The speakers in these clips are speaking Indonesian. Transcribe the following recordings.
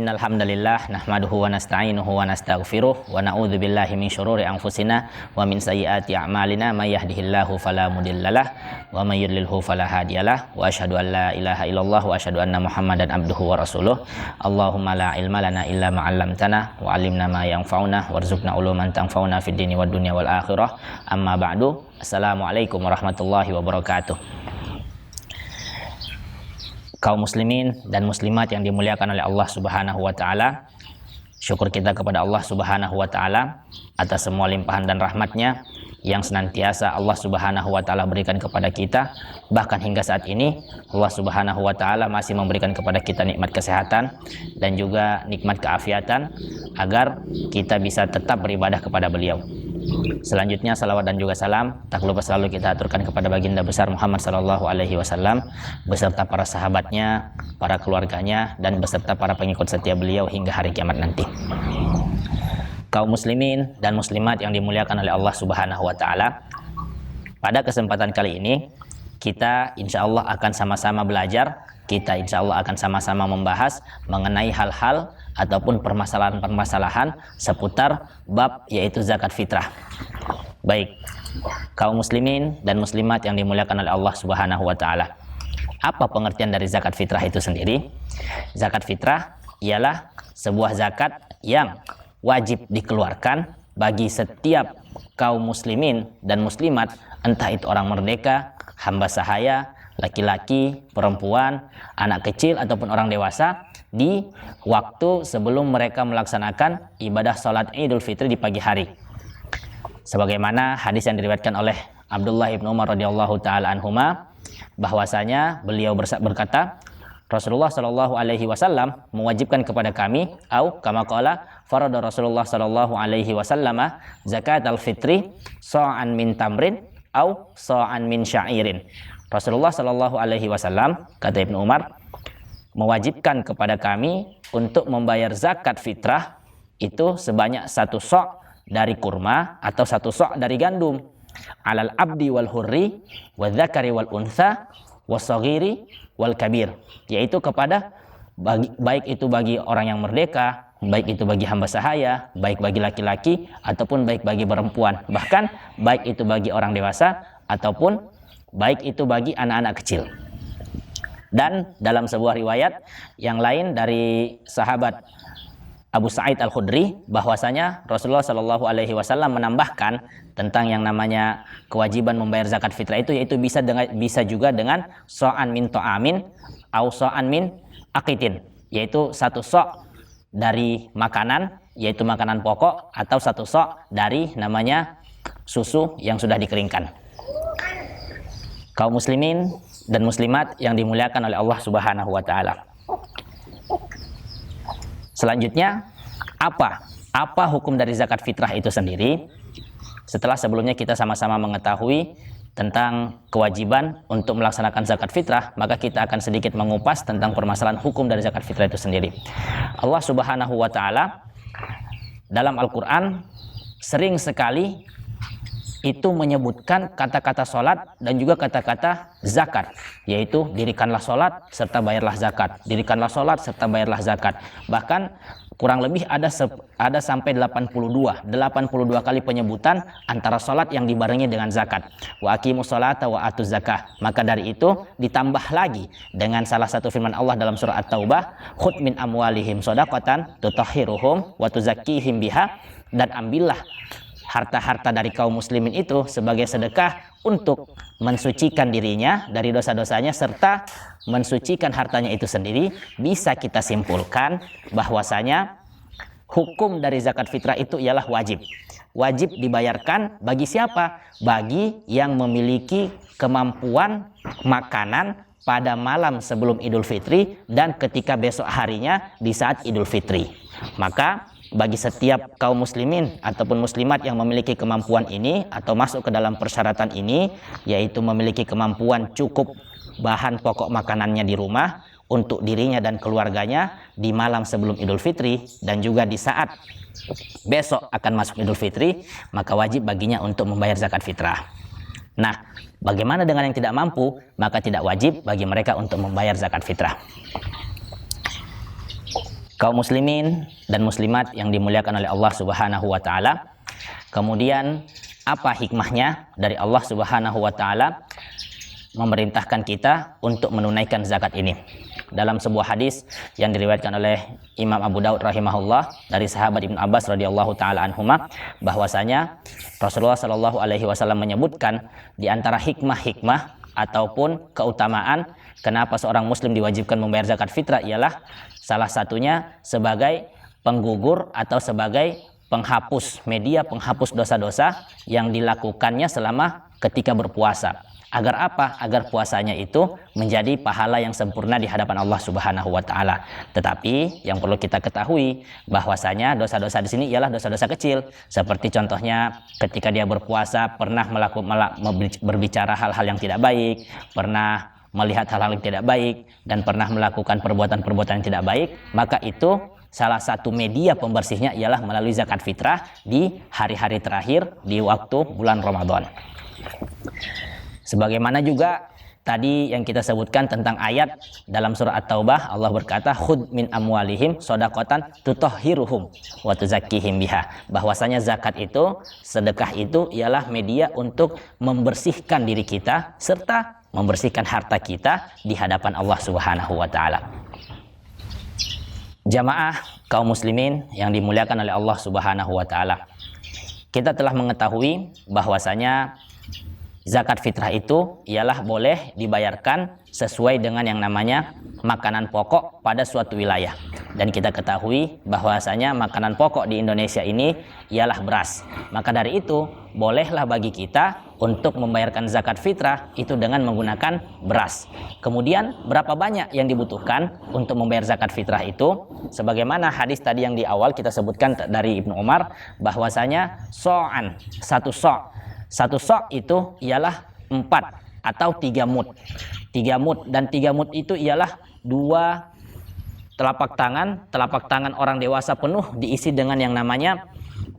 innal hamdalillah nahmaduhu wa nasta'inuhu wa nastaghfiruh wa na'udzu billahi min syururi anfusina wa min sayyiati a'malina may yahdihillahu fala mudhillalah wa may yudlilhu fala hadiyalah wa asyhadu an la ilaha illallah wa asyhadu anna Muhammadan abduhu wa rasuluh. Allahumma la ilma lana illa ma 'allamtana wa 'allimna ma yanfa'una warzuqna uluman tanfa'una fid dini wad dunya wal akhirah. Amma ba'du. Assalamualaikum warahmatullahi wabarakatuh. Kaum muslimin dan muslimat yang dimuliakan oleh Allah Subhanahu wa taala, syukur kita kepada Allah Subhanahu wa taala atas semua limpahan dan rahmatnya yang senantiasa Allah Subhanahu wa taala berikan kepada kita. Bahkan hingga saat ini Allah Subhanahu wa taala masih memberikan kepada kita nikmat kesehatan dan juga nikmat keafiatan agar kita bisa tetap beribadah kepada beliau. Selanjutnya salawat dan juga salam tak lupa selalu kita aturkan kepada baginda besar Muhammad sallallahu alaihi wasallam beserta para sahabatnya, para keluarganya dan beserta para pengikut setia beliau hingga hari kiamat nanti. Kaum muslimin dan muslimat yang dimuliakan oleh Allah Subhanahu wa taala, pada kesempatan kali ini kita insyaallah akan sama-sama belajar, kita insyaallah akan sama-sama membahas mengenai hal-hal ataupun permasalahan-permasalahan seputar bab yaitu zakat fitrah. Baik, kaum muslimin dan muslimat yang dimuliakan oleh Allah Subhanahu wa taala. Apa pengertian dari zakat fitrah itu sendiri? Zakat fitrah ialah sebuah zakat yang wajib dikeluarkan bagi setiap kaum muslimin dan muslimat, entah itu orang merdeka, hamba sahaya, laki-laki, perempuan, anak kecil ataupun orang dewasa, di waktu sebelum mereka melaksanakan ibadah salat Idul Fitri di pagi hari. Sebagaimana hadis yang diriwayatkan oleh Abdullah ibn Umar radhiyallahu taala anhuma, bahwasanya beliau berkata, Rasulullah sallallahu alaihi wasallam mewajibkan kepada kami, au kama qala farada Rasulullah sallallahu alaihi wasallam zakatal fitri sa'an min tamrin au sa'an min sya'irin. Rasulullah sallallahu alaihi wasallam, kata Ibnu Umar, mewajibkan kepada kami untuk membayar zakat fitrah itu sebanyak 1 sok dari kurma atau 1 sok dari gandum, alal abdi wal hurri wal dzakari wal untha wasaghiri wal kabir, yaitu kepada baik itu bagi orang yang merdeka, baik itu bagi hamba sahaya, baik bagi laki-laki ataupun baik bagi perempuan, bahkan baik itu bagi orang dewasa ataupun baik itu bagi anak-anak kecil. Dan dalam sebuah riwayat yang lain dari sahabat Abu Sa'id Al-Khudri, bahwasanya Rasulullah Shallallahu alaihi wasallam menambahkan tentang yang namanya kewajiban membayar zakat fitrah itu, yaitu bisa juga dengan so'an min to'amin au so'an min aqitin, yaitu 1 sok dari makanan, yaitu makanan pokok, atau 1 sok dari namanya susu yang sudah dikeringkan. Kaum muslimin dan muslimat yang dimuliakan oleh Allah Subhanahu wa taala. Selanjutnya, apa hukum dari zakat fitrah itu sendiri? Setelah sebelumnya kita sama-sama mengetahui tentang kewajiban untuk melaksanakan zakat fitrah, maka kita akan sedikit mengupas tentang permasalahan hukum dari zakat fitrah itu sendiri. Allah Subhanahu wa taala dalam Al-Qur'an sering sekali itu menyebutkan kata-kata sholat dan juga kata-kata zakat, yaitu dirikanlah sholat serta bayarlah zakat, dirikanlah sholat serta bayarlah zakat. Bahkan kurang lebih ada sampai 82 kali penyebutan antara sholat yang dibarengi dengan zakat. Wa aqimus sholata wa atuz zakah. Maka dari itu ditambah lagi dengan salah satu firman Allah dalam surah At-Taubah, khudh min amwalihim shadaqatan tutahhiruhum wa tuzakkihim biha, dan ambillah harta-harta dari kaum muslimin itu sebagai sedekah untuk mensucikan dirinya dari dosa-dosanya serta mensucikan hartanya itu sendiri. Bisa kita simpulkan bahwasanya hukum dari zakat fitrah itu ialah wajib. Wajib dibayarkan bagi siapa? Bagi yang memiliki kemampuan makanan pada malam sebelum Idul Fitri dan ketika besok harinya di saat Idul Fitri. Maka bagi setiap kaum muslimin ataupun muslimat yang memiliki kemampuan ini atau masuk ke dalam persyaratan ini, yaitu memiliki kemampuan cukup bahan pokok makanannya di rumah untuk dirinya dan keluarganya di malam sebelum Idul Fitri dan juga di saat besok akan masuk Idul Fitri, maka wajib baginya untuk membayar zakat fitrah. Nah, bagaimana dengan yang tidak mampu? Maka tidak wajib bagi mereka untuk membayar zakat fitrah. Kaum muslimin dan muslimat yang dimuliakan oleh Allah Subhanahu wa taala. Kemudian apa hikmahnya dari Allah Subhanahu wa taala memerintahkan kita untuk menunaikan zakat ini? Dalam sebuah hadis yang diriwayatkan oleh Imam Abu Daud rahimahullah dari sahabat Ibnu Abbas radhiyallahu taala anhuma, bahwasanya Rasulullah shallallahu alaihi wasallam menyebutkan di antara hikmah-hikmah ataupun keutamaan kenapa seorang muslim diwajibkan membayar zakat fitrah ialah salah satunya sebagai penggugur atau sebagai penghapus, media penghapus dosa-dosa yang dilakukannya selama ketika berpuasa. Agar apa? Agar puasanya itu menjadi pahala yang sempurna di hadapan Allah Subhanahu wa taala. Tetapi yang perlu kita ketahui bahwasanya dosa-dosa di sini ialah dosa-dosa kecil. Seperti contohnya ketika dia berpuasa pernah berbicara hal-hal yang tidak baik, pernah melihat hal-hal yang tidak baik, dan pernah melakukan perbuatan-perbuatan yang tidak baik, maka itu salah satu media pembersihnya ialah melalui zakat fitrah di hari-hari terakhir di waktu bulan Ramadan. Sebagaimana juga tadi yang kita sebutkan tentang ayat dalam surah At-Taubah, Allah berkata, "Khudh min amwalihim shadaqatan tutahhiruhum wa tuzakkihim biha." Bahwasanya zakat itu, sedekah itu ialah media untuk membersihkan diri kita serta membersihkan harta kita di hadapan Allah Subhanahu wa taala. Jamaah kaum muslimin yang dimuliakan oleh Allah Subhanahu wa taala. Kita telah mengetahui bahwasanya zakat fitrah itu ialah boleh dibayarkan sesuai dengan yang namanya makanan pokok pada suatu wilayah. Dan kita ketahui bahwasanya makanan pokok di Indonesia ini ialah beras. Maka dari itu, bolehlah bagi kita untuk membayarkan zakat fitrah itu dengan menggunakan beras. Kemudian berapa banyak yang dibutuhkan untuk membayar zakat fitrah itu? Sebagaimana hadis tadi yang di awal kita sebutkan dari Ibnu Umar, bahwasanya so'an, satu sok itu ialah 4 atau 3 mud. 3 mud, dan 3 mud itu ialah 2 telapak tangan orang dewasa penuh diisi dengan yang namanya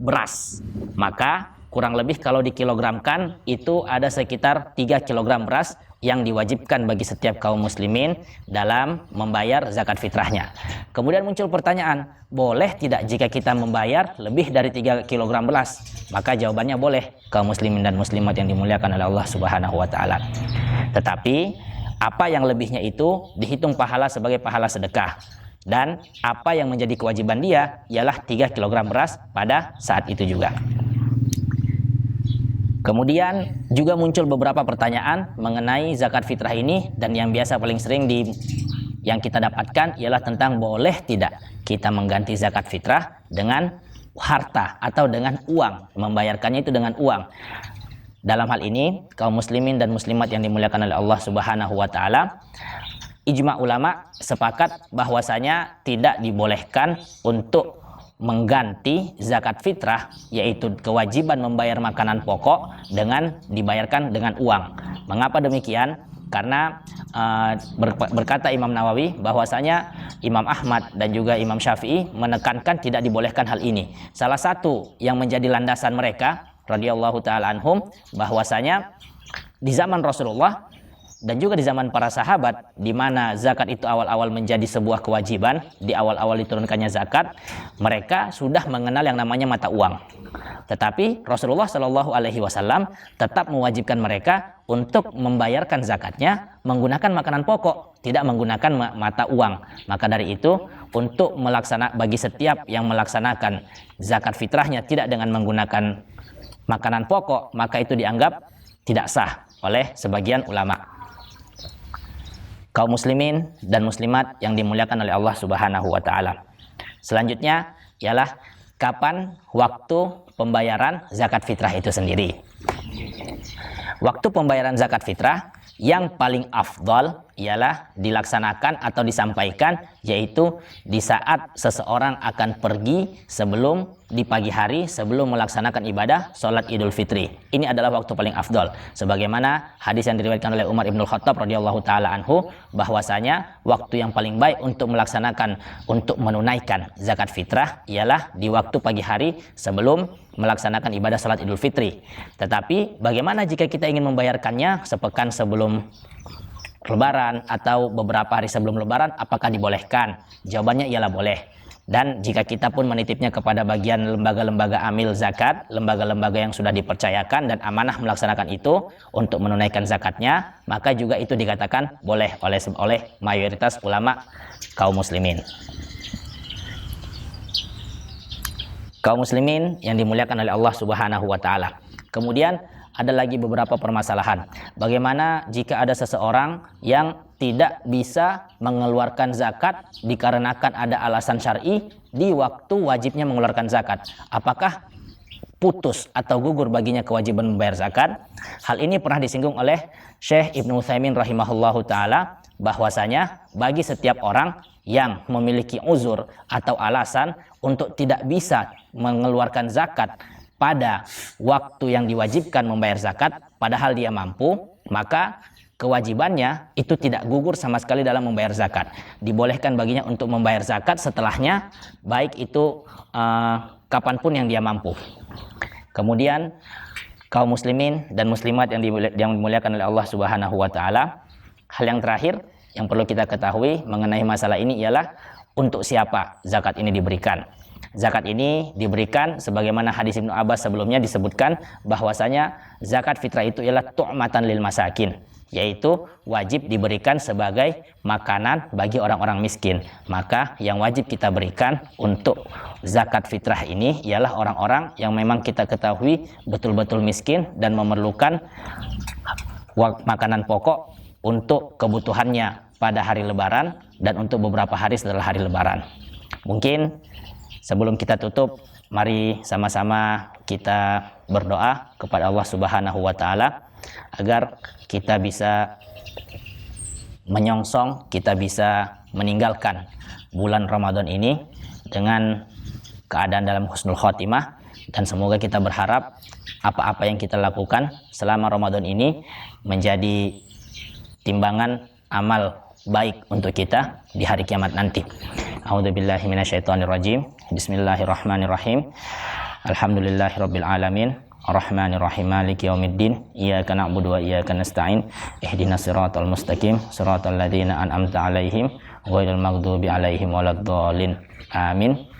beras. Maka kurang lebih kalau dikilogramkan itu ada sekitar 3 kilogram beras yang diwajibkan bagi setiap kaum muslimin dalam membayar zakat fitrahnya. Kemudian muncul pertanyaan, boleh tidak jika kita membayar lebih dari 3 kilogram beras? Maka jawabannya boleh, kaum muslimin dan muslimat yang dimuliakan oleh Allah Subhanahu wa taala. Tetapi apa yang lebihnya itu dihitung pahala sebagai pahala sedekah. Dan apa yang menjadi kewajiban dia ialah 3 kilogram beras pada saat itu juga. Kemudian juga muncul beberapa pertanyaan mengenai zakat fitrah ini, dan yang biasa paling sering yang kita dapatkan ialah tentang boleh tidak kita mengganti zakat fitrah dengan harta atau dengan uang, membayarkannya itu dengan uang. Dalam hal ini kaum muslimin dan muslimat yang dimuliakan oleh Allah Subhanahu wa taala, ijma ulama sepakat bahwasanya tidak dibolehkan untuk mengganti zakat fitrah, yaitu kewajiban membayar makanan pokok dengan dibayarkan dengan uang. Mengapa demikian? Karena berkata Imam Nawawi bahwasanya Imam Ahmad dan juga Imam Syafi'i menekankan tidak dibolehkan hal ini. Salah satu yang menjadi landasan mereka radhiyallahu taala anhum bahwasanya di zaman Rasulullah dan juga di zaman para sahabat, di mana zakat itu awal-awal menjadi sebuah kewajiban, di awal-awal diturunkannya zakat, mereka sudah mengenal yang namanya mata uang. Tetapi Rasulullah Shallallahu Alaihi Wasallam tetap mewajibkan mereka untuk membayarkan zakatnya menggunakan makanan pokok, tidak menggunakan mata uang. Maka dari itu, untuk bagi setiap yang melaksanakan zakat fitrahnya tidak dengan menggunakan makanan pokok, maka itu dianggap tidak sah oleh sebagian ulama. Kaum muslimin dan muslimat yang dimuliakan oleh Allah Subhanahu wa taala. Selanjutnya ialah kapan waktu pembayaran zakat fitrah itu sendiri. Waktu pembayaran zakat fitrah yang paling afdal ialah dilaksanakan atau disampaikan yaitu di saat seseorang akan pergi di pagi hari sebelum melaksanakan ibadah sholat Idul Fitri. Ini adalah waktu paling afdal. Sebagaimana hadis yang diriwayatkan oleh Umar ibn Khattab radhiyallahu taala anhu bahwasanya waktu yang paling baik untuk menunaikan zakat fitrah ialah di waktu pagi hari sebelum melaksanakan ibadah sholat Idul Fitri. Tetapi bagaimana jika kita ingin membayarkannya sepekan sebelum Lebaran atau beberapa hari sebelum Lebaran, apakah dibolehkan? Jawabannya ialah boleh. Dan jika kita pun menitipnya kepada bagian lembaga-lembaga amil zakat, lembaga-lembaga yang sudah dipercayakan dan amanah melaksanakan itu untuk menunaikan zakatnya, maka juga itu dikatakan boleh oleh mayoritas ulama kaum muslimin. Kaum muslimin yang dimuliakan oleh Allah Subhanahu wa taala. Kemudian ada lagi beberapa permasalahan. Bagaimana jika ada seseorang yang tidak bisa mengeluarkan zakat dikarenakan ada alasan syar'i di waktu wajibnya mengeluarkan zakat? Apakah putus atau gugur baginya kewajiban membayar zakat? Hal ini pernah disinggung oleh Syekh Ibnu Utsaimin rahimahullahu taala, bahwasanya bagi setiap orang yang memiliki uzur atau alasan untuk tidak bisa mengeluarkan zakat pada waktu yang diwajibkan membayar zakat padahal dia mampu, maka kewajibannya itu tidak gugur sama sekali dalam membayar zakat. Dibolehkan baginya untuk membayar zakat setelahnya, baik itu kapanpun yang dia mampu. Kemudian kaum muslimin dan muslimat yang dimuliakan oleh Allah Subhanahu wa taala, hal yang terakhir yang perlu kita ketahui mengenai masalah ini ialah untuk siapa zakat ini diberikan. Zakat ini diberikan sebagaimana hadis Ibnu Abbas sebelumnya disebutkan bahwasanya zakat fitrah itu ialah tu'matan lil masakin, yaitu wajib diberikan sebagai makanan bagi orang-orang miskin. Maka yang wajib kita berikan untuk zakat fitrah ini ialah orang-orang yang memang kita ketahui betul-betul miskin dan memerlukan makanan pokok untuk kebutuhannya pada hari lebaran dan untuk beberapa hari setelah hari lebaran. Mungkin sebelum kita tutup, mari sama-sama kita berdoa kepada Allah Subhanahu wa taala agar kita bisa menyongsong, kita bisa meninggalkan bulan Ramadan ini dengan keadaan dalam husnul khotimah, dan semoga kita berharap apa-apa yang kita lakukan selama Ramadan ini menjadi timbangan amal baik untuk kita di hari kiamat nanti. A'udzubillahi minasyaitonirrajim. Bismillahirrahmanirrahim. Alhamdulillahirabbil alamin. Arrahmanirrahim. Maliki yaumiddin. Iyyaka na'budu wa iyyaka nasta'in. Ihdinas siratal mustaqim. Siratal ladzina an'amta 'alaihim ghairil maghdubi 'alaihim waladdallin. Amin.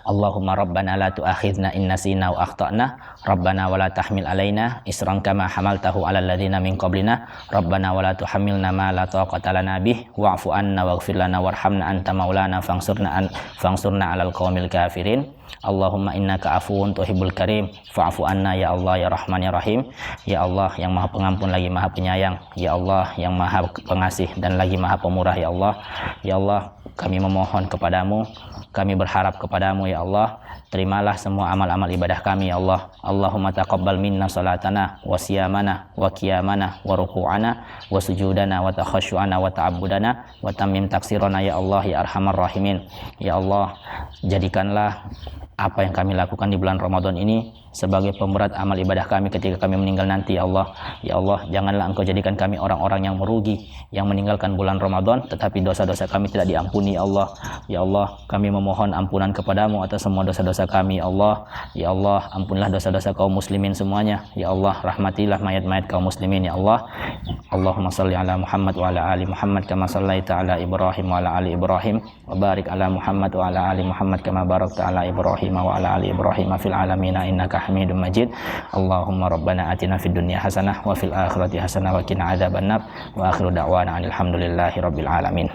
Allahumma rabbana la tu'akhidna in nasina wa akhtana, rabbana wa la tahmil alaina isran kama hamaltahu ala alladhina min qablina, rabbana wa la tuhammilna ma la taqata lana bih, wa'fu anna waghfir lana warhamna anta maulana fangsurna alal qaumil kafirin. Allahumma innaka afuwun tuhibbul karim fa'fu anna ya Allah ya Rahman ya Rahim. Ya Allah yang Maha Pengampun lagi Maha Penyayang, ya Allah yang Maha Pengasih dan lagi Maha Pemurah, ya Allah. Ya Allah, kami memohon kepadamu, kami berharap kepadamu ya Allah, terimalah semua amal-amal ibadah kami ya Allah. Allahumma taqabbal minna salatana wa siyamana wa qiyamana wa ruku'ana wa sujudana wa takhasyu'ana wa ta'abbudana wa tammim taksirana ya Allah ya Arhamar Rahimin. Ya Allah, jadikanlah apa yang kami lakukan di bulan Ramadan ini sebagai pemberat amal ibadah kami ketika kami meninggal nanti ya Allah. Ya Allah, janganlah Engkau jadikan kami orang-orang yang merugi, yang meninggalkan bulan Ramadan tetapi dosa-dosa kami tidak diampuni ya Allah. Ya Allah, kami memohon ampunan kepadamu atas semua dosa-dosa kami ya Allah. Ya Allah, ampunilah dosa-dosa kaum muslimin semuanya ya Allah. Rahmatilah mayat-mayat kaum muslimin ya Allah. Allahumma salli ala Muhammad wa ala ali Muhammad kama sallaita ala Ibrahim wa ala ali Ibrahim, wa barik ala Muhammad wa ala ali Muhammad kama barakta ala Ibrahim wa ala ali Ibrahim fil alamin innaka Hamidum Majid. Allahumma rabbana atina fid dunya hasanah wa fil akhirati hasanah wa qina adzabannar. Wa akhiru da'wana alhamdulillahi rabbil alamin.